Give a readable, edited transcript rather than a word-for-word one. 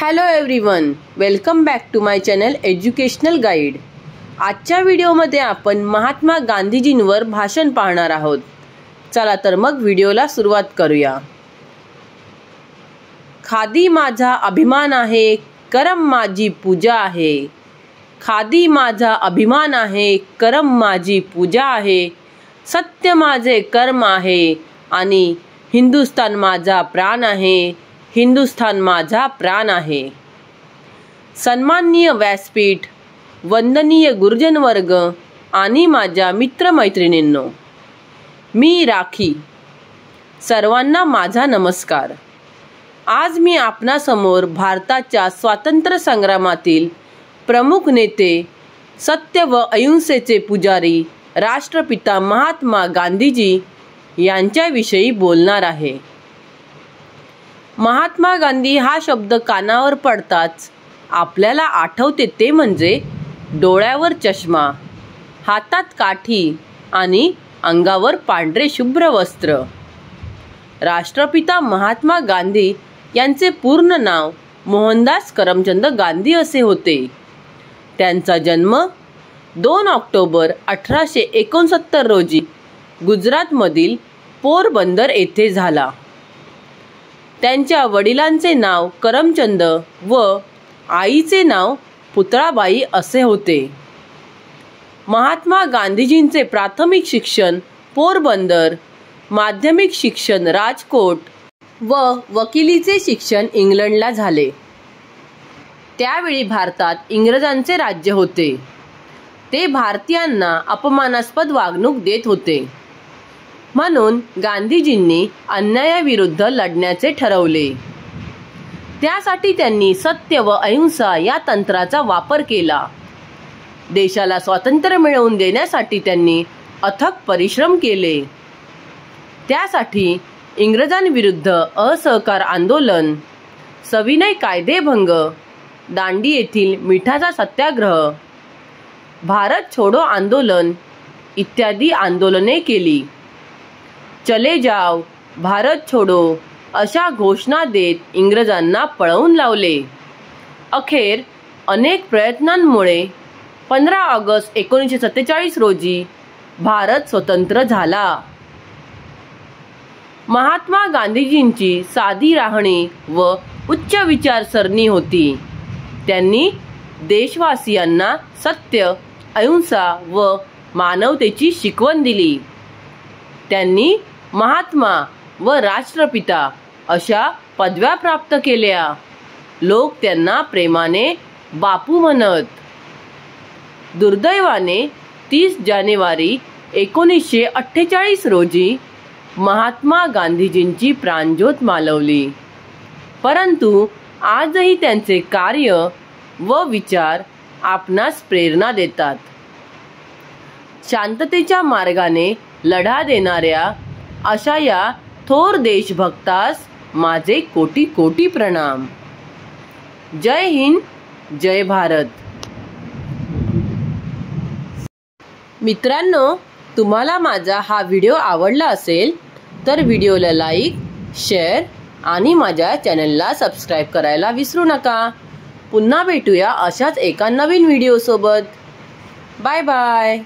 Hello everyone, welcome back to my channel educational guide. आजच्या व्हिडिओमध्ये आपण महात्मा गांधीजींवर भाषण पाहणार आहोत। चला तर मग व्हिडिओला सुरुवात करूया। खादी माझा अभिमान आहे, करम माझी पूजा आहे। खादी माझा अभिमान आहे, करम माझी पूजा आहे। सत्य माझे कर्म आहे आणि हिंदुस्तान माझा प्राण आहे। हिंदुस्थान माझा प्राण आहे। सन्माननीय व्यासपीठ, वंदनीय गुरुजन वर्ग आणि माझ्या मित्रमैत्रिणींनो, मी राखी, सर्वांना माझा नमस्कार। आज मी आपणासमोर भारताच्या स्वातंत्र्य संग्रामातील प्रमुख नेते, सत्य व अहिंसेचे पुजारी, राष्ट्रपिता महात्मा गांधीजी यांच्याविषयी बोलणार आहे। महात्मा गांधी हा शब्द कानावर पडताच आपल्याला आठवते ते म्हणजे डोळ्यावर चष्मा, हातात काठी आणि अंगावर पांढरे शुभ्र वस्त्र। राष्ट्रपिता महात्मा गांधी यांचे पूर्ण नाव मोहनदास करमचंद गांधी असे होते। त्यांचा जन्म 2 ऑक्टोबर 1869 रोजी गुजरातमधील पोरबंदर येथे झाला। त्यांच्या वडिलांचे नाव करमचंद व आईचे नाव पुतळाबाई असे होते। महात्मा गांधीजींचे प्राथमिक शिक्षण पोरबंदर, माध्यमिक शिक्षण राजकोट व वकिलीचे शिक्षण इंग्लंडला झाले। त्यावेळी भारतात इंग्रजांचे राज्य होते। ते भारतीयांना अपमानास्पद वागणूक देत होते, म्हणून गांधीजींनी अन्यायाविरुद्ध लढण्याचे ठरवले। त्यासाठी त्यांनी सत्य व अहिंसा या तंत्राचा वापर केला। देशाला स्वातंत्र्य मिळवून देण्यासाठी त्यांनी अथक परिश्रम केले। त्यासाठी इंग्रजांविरुद्ध असहकार आंदोलन, सविनय कायदेभंग, दांडी येथील मिठाचा सत्याग्रह, भारत छोडो आंदोलन इत्यादी आंदोलने केली। चले जाओ, भारत छोडो अशा घोषणा देत इंग्रजांना पळवून लावले। अखेर अनेक प्रयत्नांमुळे 15 ऑगस्ट 1947 रोजी भारत स्वतंत्र झाला। महात्मा गांधीजींची साधी राहणी व उच्च विचारसरणी होती। त्यांनी देशवासियांना सत्य, अहिंसा व मानवतेची शिकवण दिली। त्यांनी महात्मा व राष्ट्रपिता अशा पदव्या प्राप्त केल्या। लोक त्यांना प्रेमाने बापू म्हणत। दुर्दैवाने 30 जानेवारी 1948 रोजी महात्मा गांधीजींची प्राणज्योत मालवली, परंतु आजही त्यांचे कार्य व विचार आपणास प्रेरणा देतात। शांततेच्या मार्गाने लढा देणाऱ्या अशा या थोर देशभक्तास माझे कोटी कोटी प्रणाम। जय हिंद, जय भारत। मित्रांनो, तुम्हाला माझा हा व्हिडिओ आवडला असेल तर व्हिडिओला लाईक, शेअर आणि माझ्या चॅनलला सबस्क्राईब करायला विसरू नका। पुन्हा भेटूया अशाच एका नवीन व्हिडिओ सोबत। Bye bye.